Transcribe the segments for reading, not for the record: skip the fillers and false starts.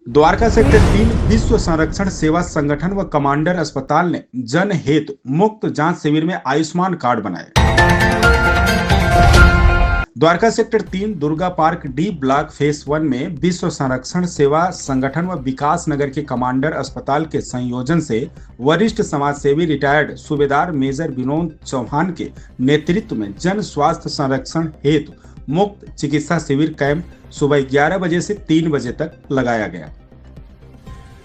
Dwarka sector 3 विश्व संरक्षण सेवा संगठन व कमांडर अस्पताल ने जन हेतु मुफ्त जांच शिविर में आयुष्मान कार्ड बनाए। Dwarka sector 3 Durga park D block face 1 में विश्व संरक्षण सेवा संगठन व विकास नगर के कमांडर अस्पताल के संयोजन से वरिष्ठ समाजसेवी रिटायर्ड सूबेदार मेजर विनोद चौहान के नेतृत्व में जन स्वास्थ्य संरक्षण हेतु मुफ्त चिकित्सा शिविर कैंप सुबह 11 बजे से 3 बजे तक लगाया गया,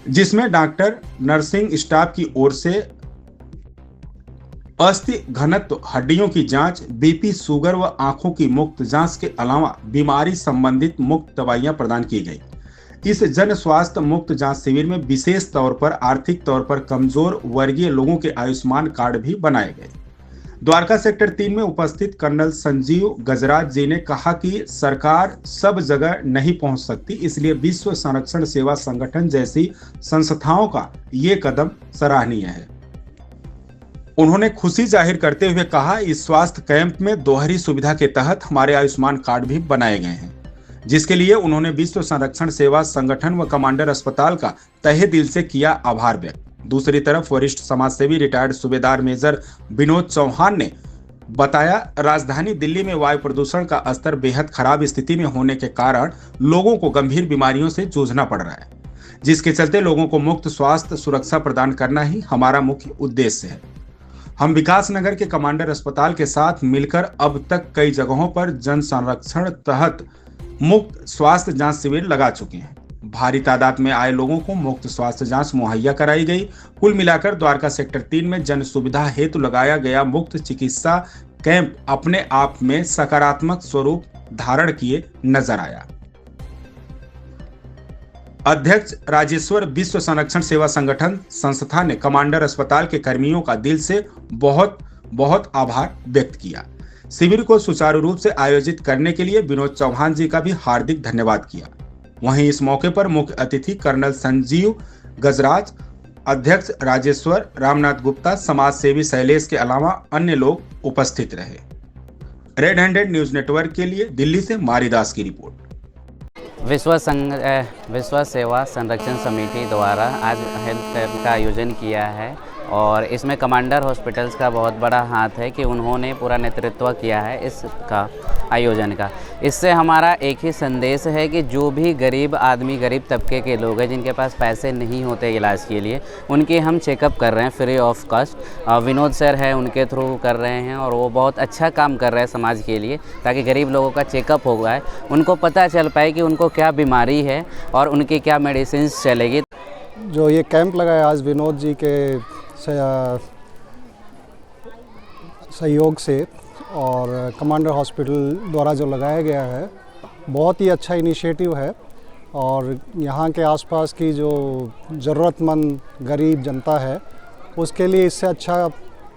जिसमें डॉक्टर नर्सिंग स्टाफ की ओर से अस्थि घनत्व, हड्डियों की जांच, बीपी, शुगर व आंखों की मुफ्त जांच के अलावा बीमारी संबंधित मुफ्त दवाइयां प्रदान की गई। इस जन स्वास्थ्य मुफ्त जांच शिविर में विशेष तौर पर आर्थिक तौर पर कमजोर वर्गीय लोगों के आयुष्मान कार्ड भी बनाए गए। द्वारका सेक्टर 3 में उपस्थित कर्नल संजीव गजराज जी ने कहा कि सरकार सब जगह नहीं पहुंच सकती, इसलिए विश्व संरक्षण सेवा संगठन जैसी संस्थाओं का ये कदम सराहनीय है। उन्होंने खुशी जाहिर करते हुए कहा, इस स्वास्थ्य कैंप में दोहरी सुविधा के तहत हमारे आयुष्मान कार्ड भी बनाए गए हैं, जिसके लिए उन्होंने विश्व संरक्षण सेवा संगठन व कमांडर अस्पताल का तहे दिल से किया आभार व्यक्त। दूसरी तरफ वरिष्ठ समाजसेवी रिटायर्ड सूबेदार मेजर विनोद चौहान ने बताया, राजधानी दिल्ली में वायु प्रदूषण का स्तर बेहद खराब स्थिति में होने के कारण लोगों को गंभीर बीमारियों से जूझना पड़ रहा है, जिसके चलते लोगों को मुफ्त स्वास्थ्य सुरक्षा प्रदान करना ही हमारा मुख्य उद्देश्य है। हम विकास नगर के कमांडर अस्पताल के साथ मिलकर अब तक कई जगहों पर जन संरक्षण तहत मुफ्त स्वास्थ्य जांच शिविर लगा चुके हैं। भारी तादाद में आए लोगों को मुफ्त स्वास्थ्य जांच मुहैया कराई गई। कुल मिलाकर द्वारका सेक्टर 3 में जन सुविधा हेतु लगाया गया मुफ्त चिकित्सा कैंप अपने आप में सकारात्मक स्वरूप धारण किए नजर आया। अध्यक्ष राजेश्वर विश्व संरक्षण सेवा संगठन संस्था ने कमांडर अस्पताल के कर्मियों का दिल से बहुत बहुत आभार व्यक्त किया। शिविर को सुचारू रूप से आयोजित करने के लिए विनोद चौहान जी का भी हार्दिक धन्यवाद किया। वहीं इस मौके पर मुख्य अतिथि कर्नल संजीव गजराज, अध्यक्ष राजेश्वर, रामनाथ गुप्ता, समाज सेवी शैलेश के अलावा अन्य लोग उपस्थित रहे। रेड हैंडेड न्यूज नेटवर्क के लिए दिल्ली से मारीदास की रिपोर्ट। विश्व सेवा संरक्षण समिति द्वारा आज हेल्थ कैंप का आयोजन किया है और इसमें कमांडर हॉस्पिटल्स का बहुत बड़ा हाथ है कि उन्होंने पूरा नेतृत्व किया है इसका आयोजन का। इससे हमारा एक ही संदेश है कि जो भी गरीब आदमी, गरीब तबके के लोग हैं जिनके पास पैसे नहीं होते इलाज के लिए, उनके हम चेकअप कर रहे हैं free of cost. Vinod sir है, उनके थ्रू कर रहे हैं और वो बहुत अच्छा काम कर रहे हैं समाज के लिए, ताकि गरीब लोगों का चेकअप हो जाए, उनको पता चल पाए कि उनको क्या बीमारी है और उनकी क्या मेडिसिन चलेगी। जो ये कैंप लगाया आज विनोद जी के सहयोग से और कमांडर हॉस्पिटल द्वारा जो लगाया गया है, बहुत ही अच्छा इनिशिएटिव है और यहाँ के आसपास की जो ज़रूरतमंद गरीब जनता है उसके लिए इससे अच्छा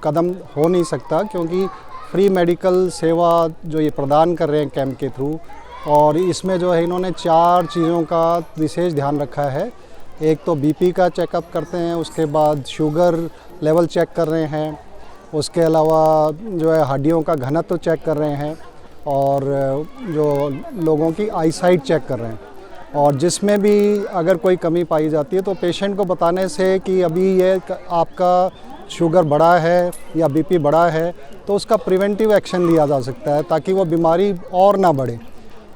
कदम हो नहीं सकता, क्योंकि फ्री मेडिकल सेवा जो ये प्रदान कर रहे हैं कैंप के थ्रू, और इसमें जो है इन्होंने 4 चीज़ों का विशेष ध्यान रखा है। एक तो बीपी का चेकअप करते हैं, उसके बाद शुगर लेवल चेक कर रहे हैं, उसके अलावा जो है हड्डियों का घनत्व चेक कर रहे हैं और जो लोगों की आईसाइट चेक कर रहे हैं। और जिसमें भी अगर कोई कमी पाई जाती है तो पेशेंट को बताने से कि अभी ये आपका शुगर बढ़ा है या बीपी बढ़ा है, तो उसका प्रिवेंटिव एक्शन लिया जा सकता है ताकि वो बीमारी और ना बढ़े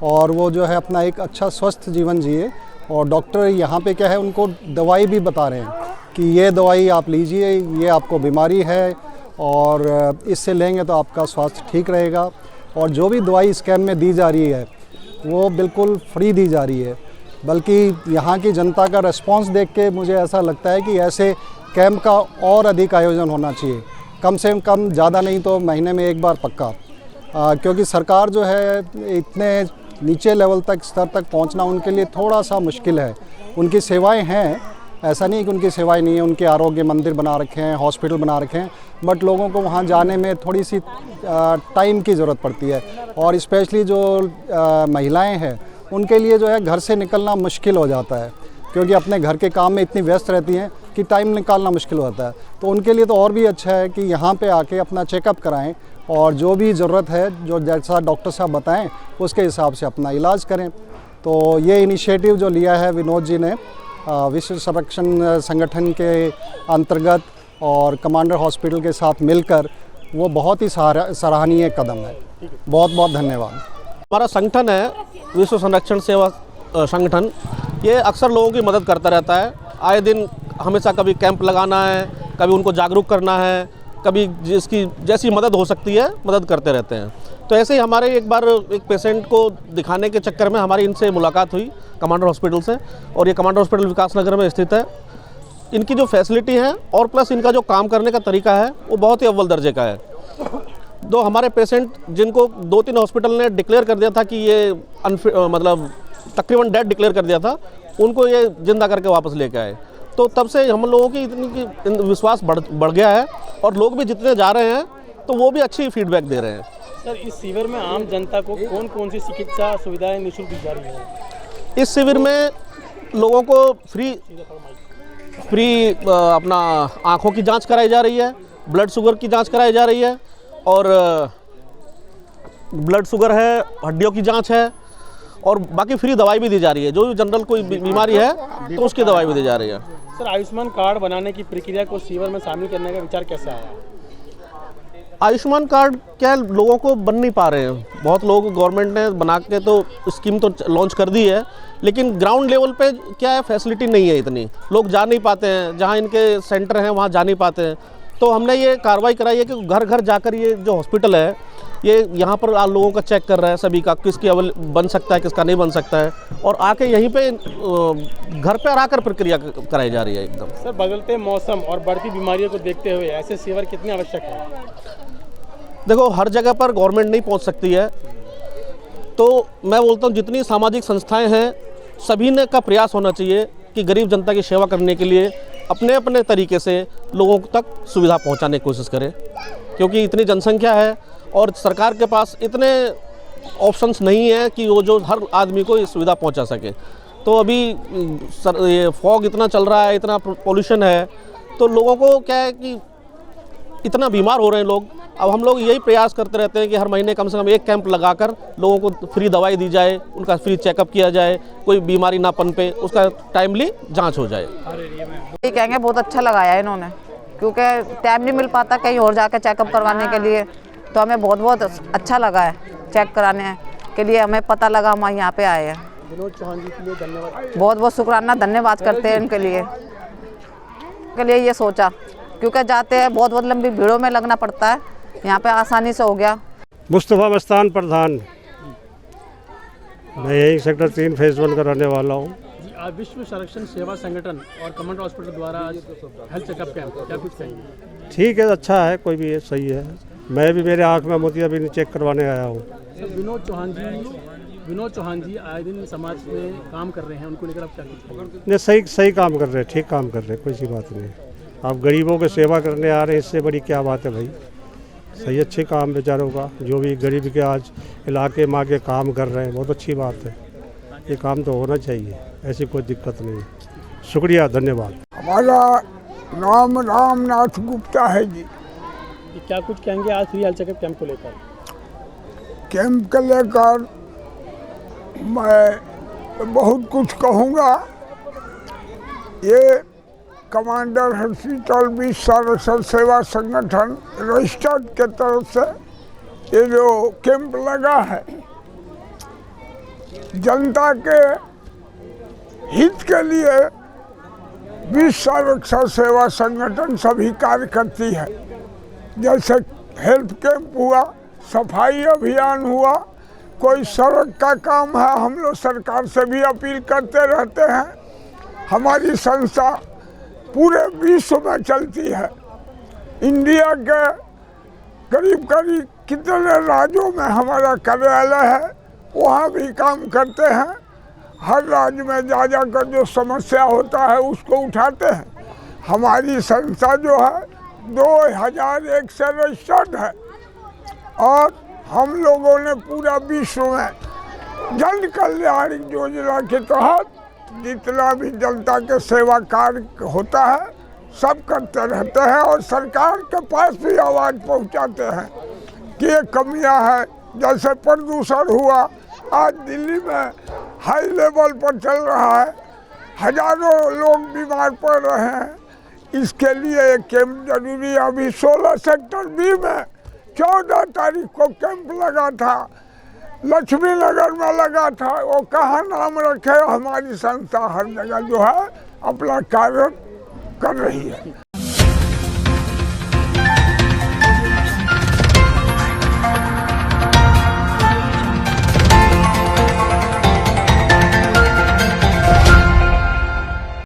और वो जो है अपना एक अच्छा स्वस्थ जीवन जिए। और डॉक्टर यहाँ पे क्या है, उनको दवाई भी बता रहे हैं कि ये दवाई आप लीजिए, ये आपको बीमारी है और इससे लेंगे तो आपका स्वास्थ्य ठीक रहेगा। और जो भी दवाई इस कैंप में दी जा रही है वो बिल्कुल फ्री दी जा रही है, बल्कि यहाँ की जनता का रिस्पांस देख के मुझे ऐसा लगता है कि ऐसे कैंप का और अधिक आयोजन होना चाहिए, कम से कम ज़्यादा नहीं तो महीने में एक बार पक्का। क्योंकि सरकार जो है इतने नीचे लेवल तक, स्तर तक पहुंचना उनके लिए थोड़ा सा मुश्किल है। उनकी सेवाएं हैं, ऐसा नहीं कि उनकी सेवाएं नहीं है, उनके आरोग्य मंदिर बना रखे हैं, हॉस्पिटल बना रखे हैं, बट लोगों को वहां जाने में थोड़ी सी टाइम की ज़रूरत पड़ती है। और स्पेशली जो महिलाएं हैं उनके लिए जो है घर से निकलना मुश्किल हो जाता है, क्योंकि अपने घर के काम में इतनी व्यस्त रहती हैं कि टाइम निकालना मुश्किल होता है। तो उनके लिए तो और भी अच्छा है कि यहाँ पे आके अपना चेकअप कराएं और जो भी ज़रूरत है, जो जैसा डॉक्टर साहब बताएं उसके हिसाब से अपना इलाज करें। तो ये इनिशिएटिव जो लिया है विनोद जी ने, विश्व संरक्षण संगठन के अंतर्गत और कमांडर हॉस्पिटल के साथ मिलकर वो बहुत ही सराहनीय कदम है। बहुत बहुत धन्यवाद। हमारा संगठन है विश्व संरक्षण सेवा संगठन, ये अक्सर लोगों की मदद करता रहता है। आए दिन हमेशा कभी कैंप लगाना है, कभी उनको जागरूक करना है, कभी जिसकी जैसी मदद हो सकती है मदद करते रहते हैं। तो ऐसे ही हमारे एक बार एक पेशेंट को दिखाने के चक्कर में हमारी इनसे मुलाकात हुई कमांडर हॉस्पिटल से, और ये कमांडर हॉस्पिटल विकास नगर में स्थित है। इनकी जो फैसिलिटी है और प्लस इनका जो काम करने का तरीका है वो बहुत ही अव्वल दर्जे का है। तो हमारे पेशेंट जिनको 2-3 हॉस्पिटल ने डिक्लेयर कर दिया था कि ये मतलब तकरीबन डेड डिक्लेयर कर दिया था, उनको ये जिंदा करके वापस लेके आए। तो तब से हम लोगों की इतनी विश्वास बढ़ गया है, और लोग भी जितने जा रहे हैं तो वो भी अच्छी फीडबैक दे रहे हैं। सर, इस शिविर में आम जनता को कौन कौन सी चिकित्सा सुविधाएं निःशुल्क दी जा रही है? इस शिविर में लोगों को फ्री अपना आँखों की जांच कराई जा रही है, ब्लड शुगर की जांच कराई जा रही है, और ब्लड शुगर है, हड्डियों की जांच है, और बाकी फ्री दवाई भी दी जा रही है। जो भी जनरल कोई बीमारी है तो उसकी दवाई भी दी जा रही है। सर, आयुष्मान कार्ड बनाने की प्रक्रिया को शिविर में शामिल करने का विचार कैसे आया? आयुष्मान कार्ड क्या लोगों को बन नहीं पा रहे हैं। बहुत लोग गवर्नमेंट ने बना के तो स्कीम तो लॉन्च कर दी है, लेकिन ग्राउंड लेवल पे क्या है, फैसिलिटी नहीं है, इतनी लोग जा नहीं पाते हैं, जहाँ इनके सेंटर हैं वहाँ जा नहीं पाते हैं। तो हमने ये कार्रवाई कराई है कि घर घर जाकर ये जो हॉस्पिटल है ये यहाँ पर लोगों का चेक कर रहा है, सभी का किसकी बन सकता है किसका नहीं बन सकता है, और आके यहीं पे घर पे आकर प्रक्रिया कराई जा रही है एकदम। सर, बदलते मौसम और बढ़ती बीमारियों को देखते हुए ऐसे शिविर कितने आवश्यक है? देखो, हर जगह पर गवर्नमेंट नहीं पहुँच सकती है, तो मैं बोलता हूँ जितनी सामाजिक संस्थाएँ हैं सभी ने का प्रयास होना चाहिए कि गरीब जनता की सेवा करने के लिए अपने अपने तरीके से लोगों तक सुविधा पहुंचाने की कोशिश करें, क्योंकि इतनी जनसंख्या है और सरकार के पास इतने ऑप्शंस नहीं है कि वो जो हर आदमी को ये सुविधा पहुंचा सके। तो अभी ये फॉग इतना चल रहा है, इतना पोल्यूशन है, तो लोगों को क्या है कि इतना बीमार हो रहे हैं लोग। अब हम लोग यही प्रयास करते रहते हैं कि हर महीने कम से कम एक कैंप लगाकर लोगों को फ्री दवाई दी जाए, उनका फ्री चेकअप किया जाए, कोई बीमारी ना पनपे उसका टाइमली जांच हो जाए। ये कहेंगे बहुत अच्छा लगाया है इन्होंने, क्योंकि टाइम नहीं मिल पाता कहीं और जाकर चेकअप करवाने के लिए, तो हमें बहुत बहुत अच्छा लगा है। चेक कराने के लिए हमें पता लगा, हम यहाँ पे आए हैं। विनोद चौहान जी के लिए धन्यवाद। बहुत बहुत शुक्राना, धन्यवाद करते हैं इनके लिए ये सोचा, क्योंकि जाते हैं बहुत लंबी भीड़ों में लगना पड़ता है, यहाँ पे आसानी से हो गया। मुस्तफ़ा मस्तान प्रधान, मैं यही सेक्टर 3 फेज 1 का रहने वाला हूँ। आज विश्व संरक्षण सेवा संगठन और कमांडर हॉस्पिटल द्वारा हेल्थ चेकअप कैंप, क्या कुछ कहेंगे? ठीक है, अच्छा है, कोई भी है, सही है। मैं भी मेरे आँख में मोतियाबिंद चेक करवाने आया हूँ। विनोद चौहान जी आए दिन समाज में काम कर रहे हैं, उनको लेकर आप क्या कुछ कहेंगे? नहीं, सही काम कर रहे हैं, ठीक काम कर रहे हैं, कोई सी बात नहीं। आप गरीबों की सेवा करने आ रहे हैं, इससे बड़ी क्या बात है भाई। सही, अच्छे काम बेचारों का, जो भी गरीब के आज इलाके में आके काम कर रहे हैं, बहुत अच्छी बात है। ये काम तो होना चाहिए, ऐसी कोई दिक्कत नहीं है। शुक्रिया, धन्यवाद। हमारा नाम रामनाथ गुप्ता है जी। क्या कुछ कहेंगे आज फ्री हेल्थ चेकअप कैंप को लेकर? कैंप को लेकर मैं बहुत कुछ कहूँगा। ये कमांडर हॉस्पिटल विश्व संरक्षण सेवा संगठन रजिस्टर्ड के तरफ से ये जो कैंप लगा है, जनता के हित के लिए विश्व संरक्षण सेवा संगठन सभी कार्य करती है। जैसे हेल्थ कैंप हुआ, सफाई अभियान हुआ, कोई सड़क का काम है, हम लोग सरकार से भी अपील करते रहते हैं। हमारी संस्था पूरे विश्व में चलती है। इंडिया के करीब कितने राज्यों में हमारा कार्यालय है, वहाँ भी काम करते हैं। हर राज्य में जाकर जो समस्या होता है उसको उठाते हैं। हमारी संस्था जो है 2001 से रजिस्टर्ड है, और हम लोगों ने पूरा विश्व में जन कल्याण योजना के तहत जितना भी जनता के सेवा कार्य होता है सब करते रहते हैं, और सरकार के पास भी आवाज़ पहुंचाते हैं कि ये कमियां हैं। जैसे प्रदूषण हुआ, आज दिल्ली में हाई लेवल पर चल रहा है, हजारों लोग बीमार पड़ रहे हैं। इसके लिए एक कैंप जरूरी है। अभी 16 सेक्टर बी में 14 तारीख को कैंप लगा था, लक्ष्मी नगर में लगा था। वो कहाँ नाम रखे, हमारी संस्था हर जगह जो है अपना कार्य कर रही है।